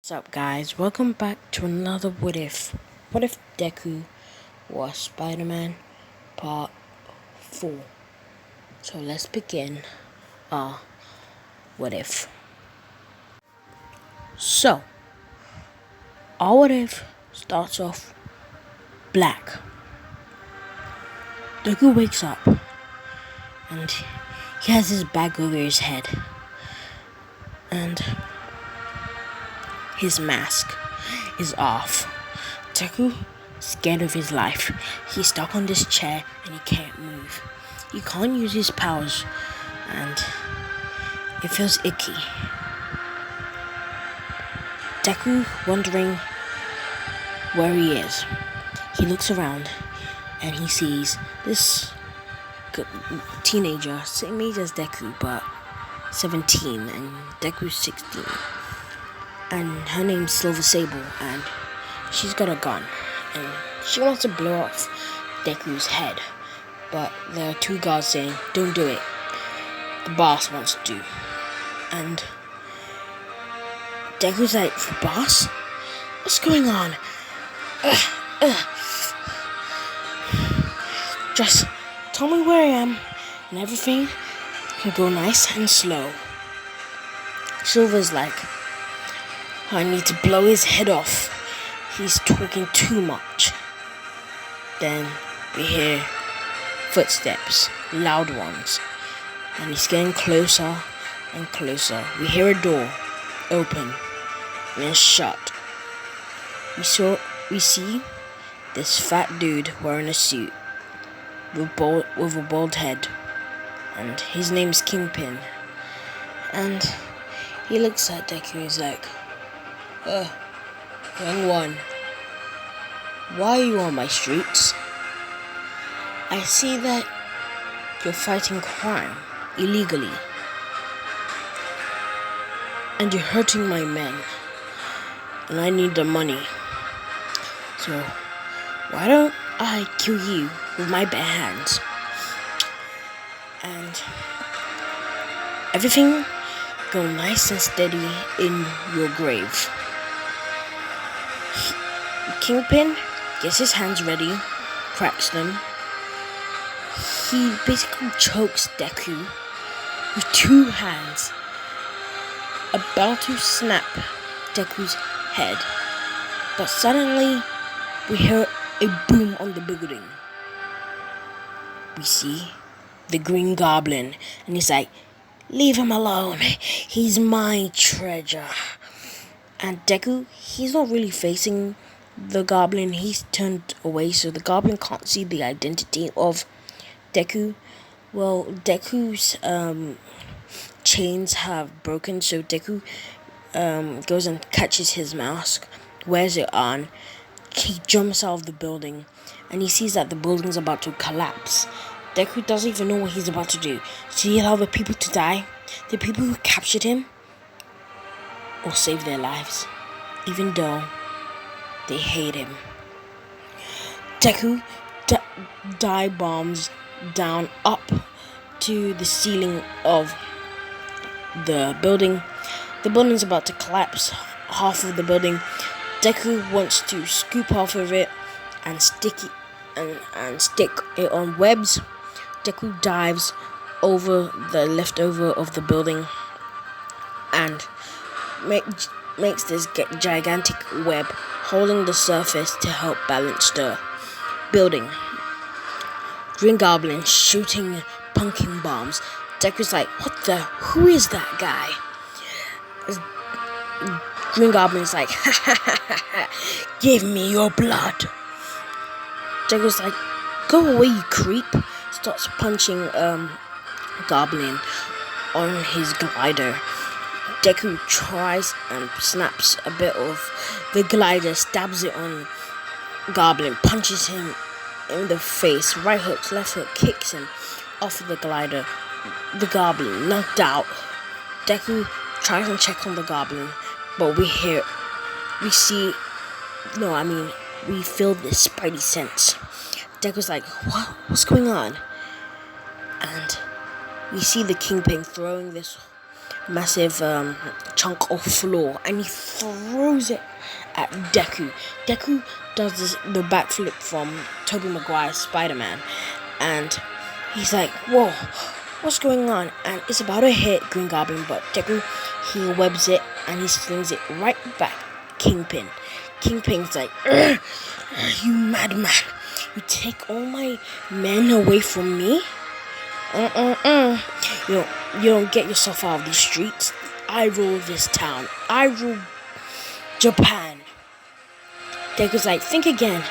What's up, guys? Welcome back to another What If. What if Deku was Spider-Man Part 4? So let's begin our What If. So, our What If starts off black. Deku wakes up and he has his bag over his head and his mask is off. Deku, scared of his life, he's stuck on this chair and he can't move. He can't use his powers and it feels icky. Deku wondering where he is. He looks around and he sees this teenager, same age as Deku, but 17, and Deku's 16. And her name's Silver Sable, and she's got a gun, and she wants to blow off Deku's head, but there are two guards saying, "Don't do it. The boss wants to." And Deku's like, "The boss? What's going on? Just tell me where I am, and everything can go nice and slow." Silver's like, "I need to blow his head off. He's talking too much." Then we hear footsteps, loud ones, and he's getting closer and closer. We hear a door open and then shut. We see this fat dude wearing a suit with a bald head, and his name's Kingpin. And he looks at Deku and he's like, "Young one, why are you on my streets? I see that you're fighting crime illegally, and you're hurting my men, and I need the money. So why don't I kill you with my bare hands, and everything go nice and steady in your grave?" Kingpin gets his hands ready, cracks them. He basically chokes Deku with two hands, about to snap Deku's head. But suddenly, we hear a boom on the building. We see the Green Goblin, and he's like, "Leave him alone. He's my treasure." And Deku, he's not really facing the Goblin. He's turned away, so the Goblin can't see the identity of Deku. Well, Deku's chains have broken, so Deku goes and catches his mask, wears it on. He jumps out of the building, and he sees that the building's about to collapse. Deku doesn't even know what he's about to do. Should he allow the people to die? The people who captured him? Or save their lives? Even though they hate him. Deku dive bombs down up to the ceiling of the building. The building's about to collapse. Half of the building. Deku wants to scoop off of it and stick it on webs. Deku dives over the leftover of the building and makes this gigantic web holding the surface to help balance the building. Green Goblin shooting pumpkin bombs. Deku's like, who is that guy? Green Goblin's like, "Give me your blood." Deku's like, "Go away, you creep." Starts punching Goblin on his glider. Deku tries and snaps a bit of the glider, stabs it on Goblin, punches him in the face, right hooks, left hook, kicks him off of the glider. The Goblin knocked out. Deku tries and checks on the Goblin, but we feel this spidey sense. Deku's like, what's going on? And we see the Kingpin throwing this massive chunk of floor, and he throws it at Deku. Deku does the backflip from Tobey Maguire's Spider-Man, and he's like, "Whoa, what's going on?" And it's about to hit Green Goblin, but Deku, he webs it and he slings it right back. Kingpin. Kingpin's like, "You madman! You take all my men away from me? You don't get yourself out of these streets. I rule this town. I rule Japan." Deku's like, "Think again.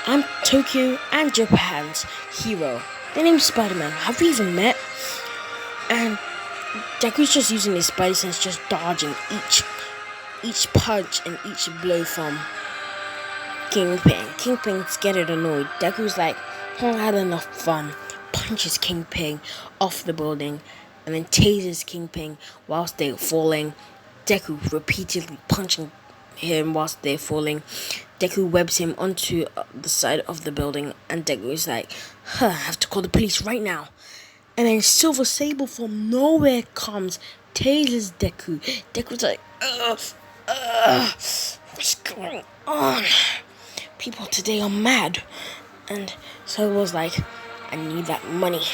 I'm Tokyo and Japan's hero. Their name's Spider-Man. Have we even met?" And Deku's just using his Spidey sense, just dodging each punch and each blow from Kingpin. Kingpin's getting annoyed. Deku's like, "I had enough fun." Punches Kingpin off the building and then tases Kingpin whilst they're falling. Deku repeatedly punching him whilst they're falling. Deku webs him onto the side of the building, and Deku is like, I have to call the police right now. And then Silver Sable from nowhere comes, tases Deku. Deku's like, what's going on? People today are mad. And so it was like, "I need that money.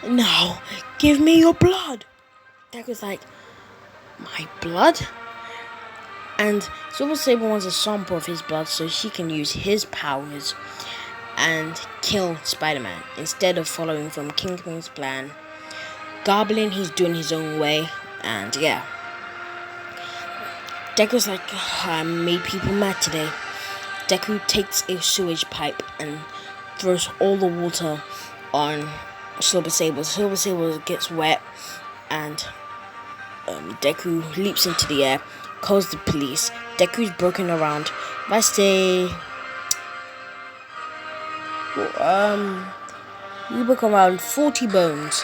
Now, give me your blood." Deku's like, "My blood?" And Silver Sable wants a sample of his blood so she can use his powers and kill Spider-Man instead of following from Kingpin's plan. Goblin, he's doing his own way, and yeah. Deku's like, "I made people mad today." Deku takes a sewage pipe and throws all the water on Silver Sable. Silver Sable gets wet, and Deku leaps into the air, calls the police. Deku's broken around. I say, you broke around 40 bones.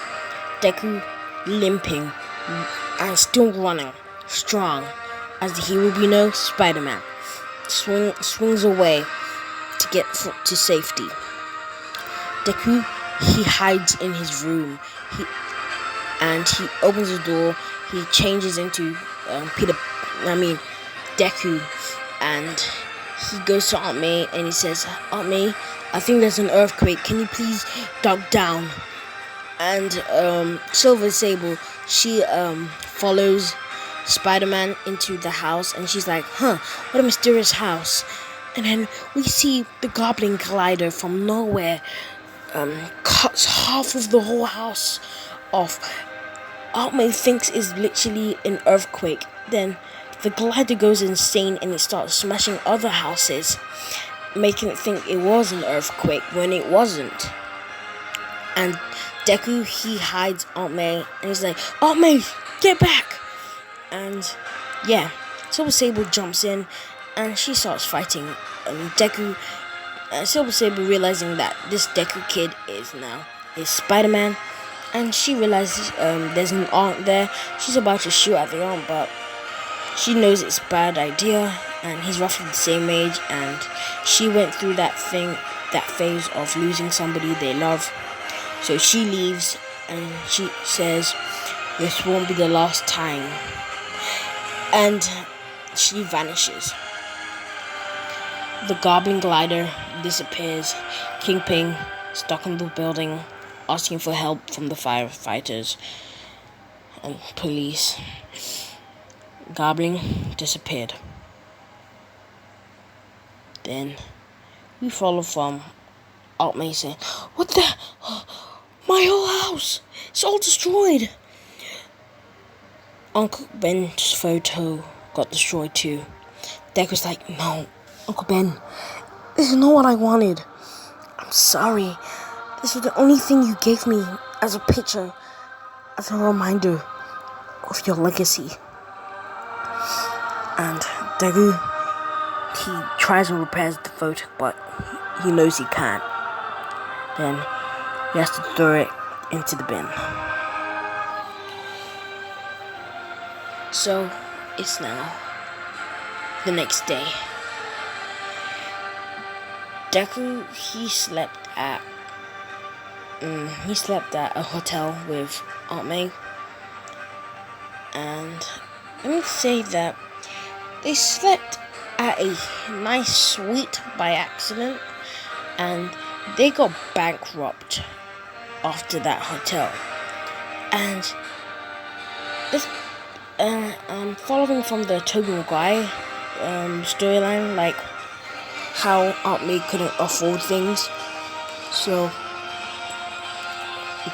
Deku limping and still running, strong as the hero we know, Spider-Man. Swings away to get to safety. Deku, he hides in his room. He opens the door. He changes into Deku, and he goes to Aunt May and he says, "Aunt May, I think there's an earthquake. Can you please duck down?" And Silver Sable, she follows Spider-Man into the house, and she's like, what a mysterious house. And then we see the Goblin Glider from nowhere cuts half of the whole house off. Aunt May thinks it's literally an earthquake. Then the glider goes insane and it starts smashing other houses, making it think it was an earthquake when it wasn't. And Deku, he hides Aunt May and he's like, "Aunt May, get back!" And yeah, Silver Sable jumps in and she starts fighting Deku. Silver Sable, realizing that this Deku kid is Spider-Man, and she realizes there's an aunt there. She's about to shoot at the aunt, but she knows it's a bad idea, and he's roughly the same age, and she went through that phase of losing somebody they love. So she leaves and she says, "This won't be the last time." And she vanishes. The Goblin Glider disappears. Kingpin stuck in the building, asking for help from the firefighters and police. Goblin disappeared. Then we follow from Aunt May saying, "What the? My whole house! It's all destroyed!" Uncle Ben's photo got destroyed too. Deku's like, "No, Uncle Ben, this is not what I wanted. I'm sorry. This was the only thing you gave me as a picture, as a reminder of your legacy." And Deku, he tries and repairs the photo, but he knows he can't. Then he has to throw it into the bin. So it's now the next day. Deku, he slept at a hotel with Aunt May, And let me say that they slept at a nice suite by accident, and they got bankrupt after that hotel. And this, following from the Tobey Maguire storyline, like how Aunt May couldn't afford things, so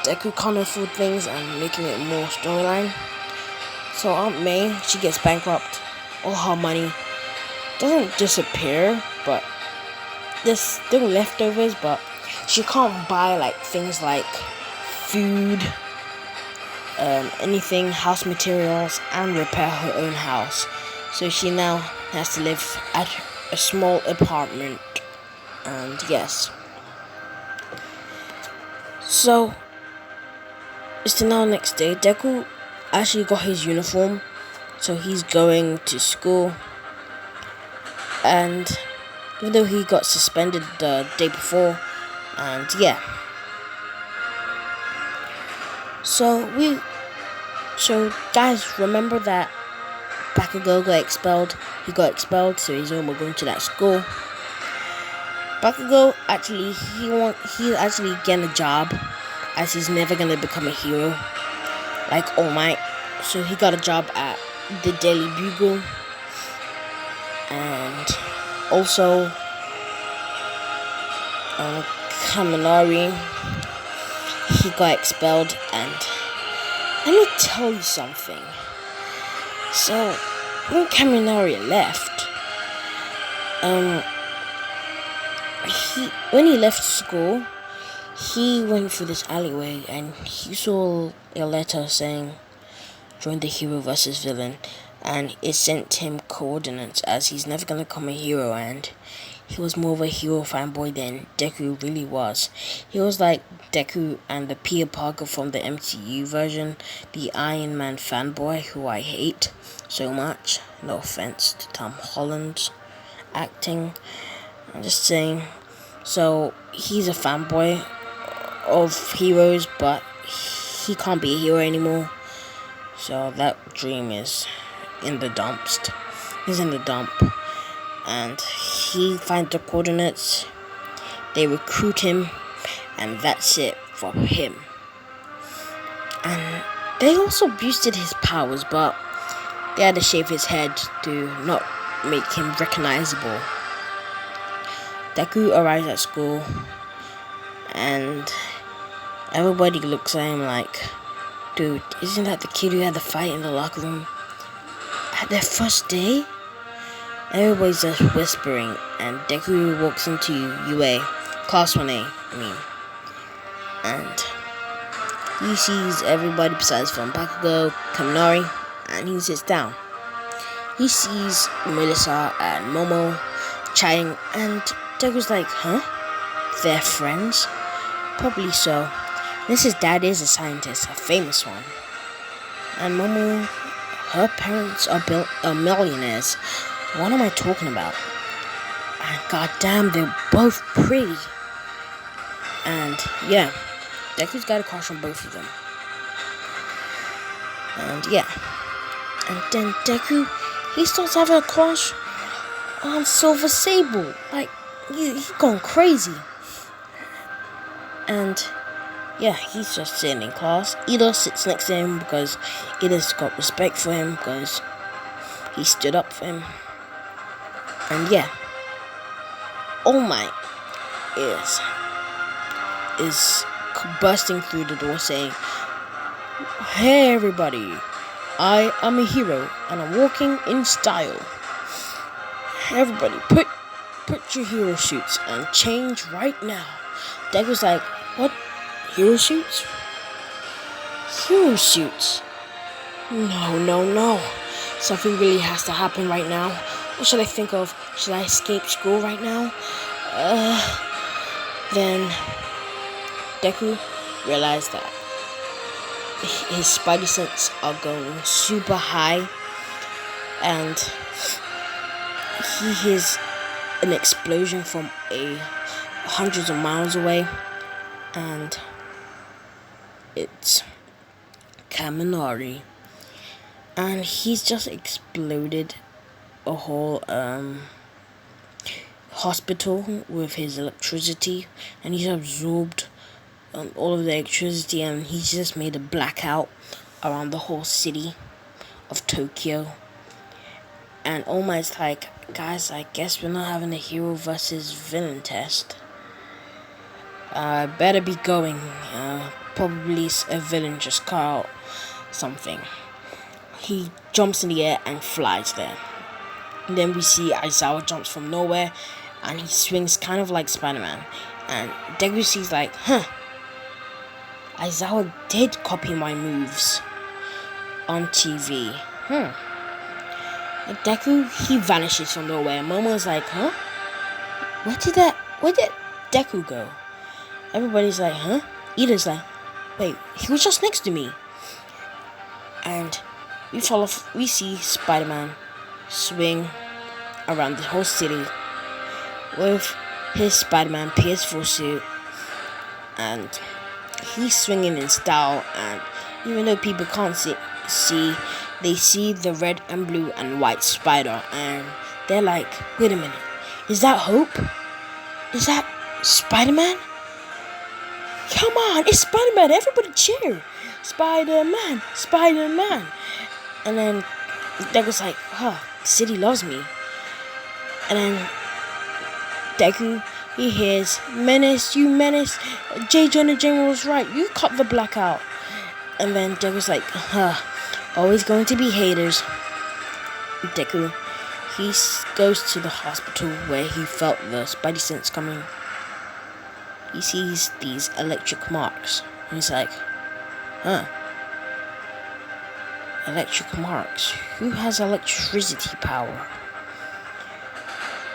Deku can't afford things and making it more storyline. So Aunt May, she gets bankrupt. All her money doesn't disappear, but there's still leftovers, but she can't buy like things like food, anything, house materials, and repair her own house. So she now has to live at a small apartment. And yes, so it's the now next day. Deku actually got his uniform, so he's going to school. And even though he got suspended the day before, and yeah, so guys, remember that Bakugo got expelled. He got expelled, so he's no more going to that school. Bakugo he's actually getting a job, as he's never gonna become a hero like All Might. So he got a job at the Daily Bugle, and also Kaminari, he got expelled. And let me tell you something. So when Kaminari left, when he left school, he went through this alleyway and he saw a letter saying, "Join the hero versus villain," and it sent him coordinates, as he's never gonna become a hero, and he was more of a hero fanboy than Deku really was. He was like Deku and the Peter Parker from the MCU version, the Iron Man fanboy, who I hate so much. No offense to Tom Holland's acting, I'm just saying. So he's a fanboy of heroes, but he can't be a hero anymore. So that dream is in the dumps. He's in the dump. And he finds the coordinates. They recruit him, and that's it for him. And they also boosted his powers, but they had to shave his head to not make him recognizable. Deku arrives at school, and everybody looks at him like, "Dude, isn't that the kid who had the fight in the locker room at their first day?" Everybody's just whispering, and Deku walks into UA, Class 1A, and he sees everybody besides from Bakugo, Kaminari, and he sits down. He sees Melissa and Momo chatting, and Deku's like, "Huh? They're friends?" Probably so. Mrs. Dad is a scientist, a famous one. And Momo, her parents are millionaires. What am I talking about? And goddamn, they're both pretty. And yeah, Deku's got a crush on both of them. And yeah, and then Deku, he starts having a crush on Silver Sable. Like, he's gone crazy. And yeah, he's just sitting in class. Ida sits next to him because Ida's got respect for him because he stood up for him. And yeah, All Might is bursting through the door saying, "Hey everybody, I am a hero and I'm walking in style. Everybody put your hero suits and change right now." Deku's like, "What? Hero suits? Hero suits? No. Something really has to happen right now. What should I think of? Should I escape school right now?" Then Deku realized that his spidey sense are going super high, and he hears an explosion from hundreds of miles away, and it's Kaminari. and he's just exploded a whole hospital with his electricity, and he's absorbed all of the electricity, and he's just made a blackout around the whole city of Tokyo. And All Might's like, guys, I guess we're not having a hero versus villain test. Better be going. Probably a villain just cut out something. He jumps in the air and flies there. And then we see Aizawa jumps from nowhere, and he swings kind of like Spider-Man. And Deku sees like, Aizawa did copy my moves on TV. And Deku, he vanishes from nowhere. Momo's like, Where did Deku go? Everybody's like, Ida's like, wait, he was just next to me. And we see Spider-Man swing around the whole city with his Spider-Man PS4 suit, and he's swinging in style. And even though people can't see, they see the red and blue and white spider, and they're like, wait a minute, is that Hope? Is that Spider-Man? Come on, it's Spider-Man, everybody cheer! Spider-Man, Spider-Man! And then Deku's like, city loves me. And then Deku, he hears, menace, you menace, J. Jonah General was right, you cut the blackout. And then Deku's like, always going to be haters. Deku, he goes to the hospital where he felt the Spidey sense coming. He sees these electric marks, and he's like, electric marks. Who has electricity power?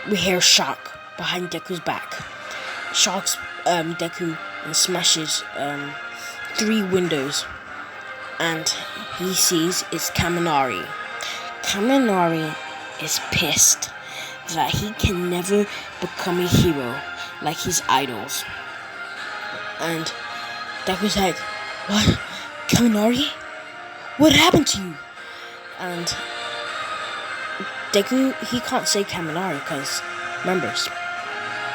We hear Shock behind Deku's back. Shock's Deku and smashes 3 windows, and he sees it's Kaminari. Kaminari is pissed that he can never become a hero like his idols. And Deku's like, what? Kaminari? What happened to you? And Deku, he can't say Kaminari because, remember,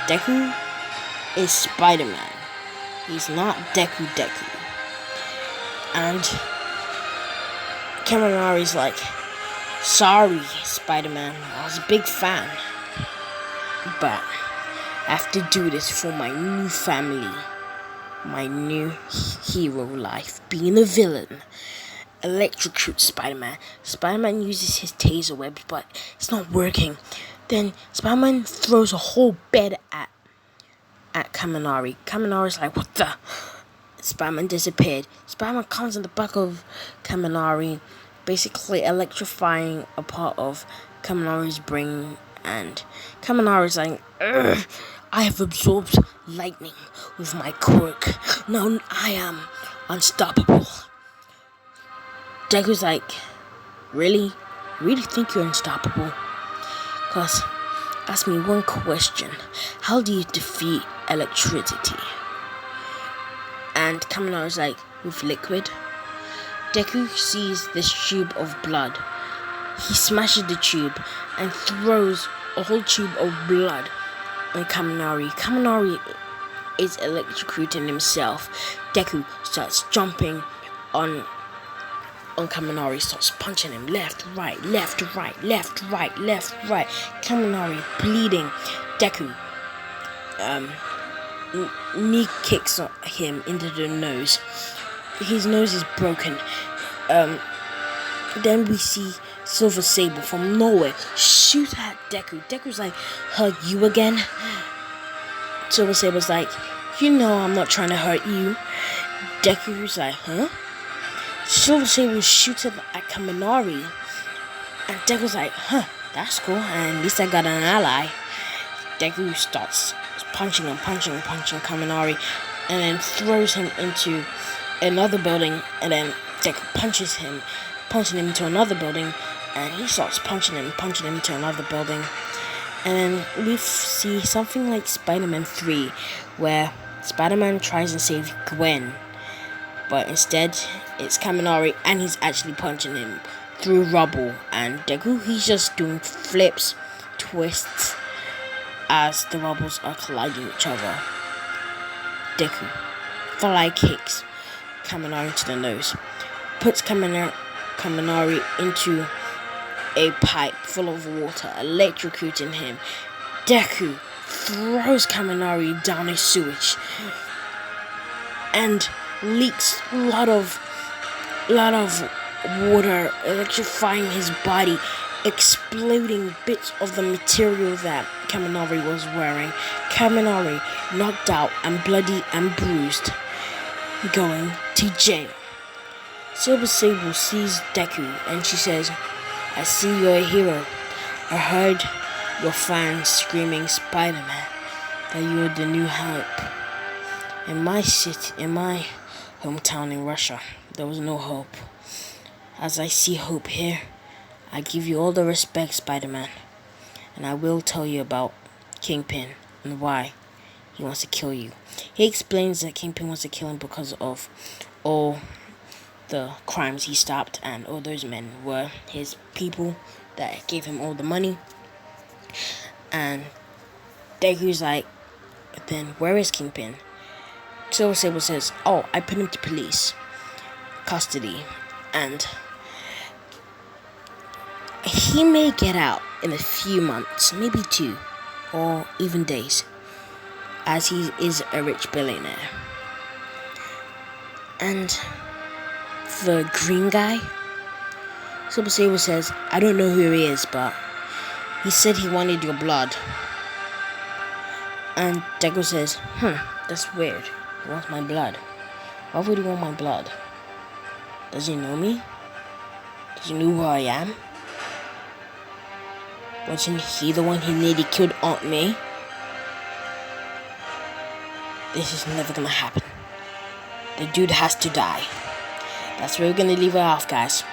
Deku is Spider-Man. He's not Deku. And Kaminari's like, sorry, Spider-Man, I was a big fan, but I have to do this for my new family, my new hero life, being a villain. Electrocute Spider-Man. Spider-Man uses his taser webs, but it's not working. Then Spider-Man throws a whole bed at Kaminari. Kaminari's like, what the? Spider-Man disappeared. Spider-Man comes in the back of Kaminari, basically electrifying a part of Kaminari's brain. And Kaminari's like, I have absorbed lightning with my quirk. Now I am unstoppable. Deku's like, really? Really think you're unstoppable? Cause, ask me one question. How do you defeat electricity? And Kaminari's like, with liquid? Deku sees this tube of blood. He smashes the tube and throws a whole tube of blood on Kaminari. Kaminari is electrocuting himself. Deku starts jumping on Kaminari, starts punching him left, right, left, right, left, right, left, right. Kaminari bleeding. Deku knee kicks him into the nose. His nose is broken. Then we see Silver Sable from nowhere shoot at Deku. Deku's like, hug you again? Silver Sable's like, you know I'm not trying to hurt you. Deku's like, huh? Silver Sable shoots at Kaminari, and Deku's like, that's cool, and at least I got an ally. Deku starts punching Kaminari, and then throws him into another building, and then Deku punching him into another building, and he starts punching him into another building. And then we see something like Spider-Man 3, where Spider-Man tries to save Gwen, but instead it's Kaminari, and he's actually punching him through rubble, and Deku, he's just doing flips, twists as the rubbles are colliding each other. Deku fly kicks Kaminari to the nose, puts Kaminari into a pipe full of water, electrocuting him. Deku throws Kaminari down a sewage and leaks a lot of water, electrifying his body, exploding bits of the material that Kaminari was wearing. Kaminari knocked out and bloody and bruised, going to jail. Silver Sable sees Deku and she says, "I see you're a hero. I heard your fans screaming Spider-Man, that you're the new hope. In my city, in my hometown in Russia, there was no hope. As I see hope here, I give you all the respect, Spider-Man. And I will tell you about Kingpin and why he wants to kill you." He explains that Kingpin wants to kill him because of all the crimes he stopped, and all those men were his people that gave him all the money. And Deku's like, "Then where is Kingpin?" Silver Sable says, "Oh, I put him to police custody, and he may get out in a few months, maybe 2 or even days, as he is a rich billionaire." And the green guy, Silver Sable says, "I don't know who he is, but he said he wanted your blood." And Deku says, "That's weird. He wants my blood. Why would he want my blood? Does he know me? Does he know who I am? Wasn't he the one who nearly killed Aunt May? This is never gonna happen. The dude has to die." That's where we're gonna leave it off, guys.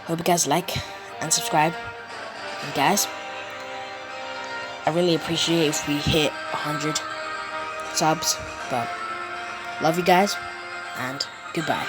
Hope you guys like and subscribe. And guys, I really appreciate if we hit 100 subs. But love you guys, and goodbye.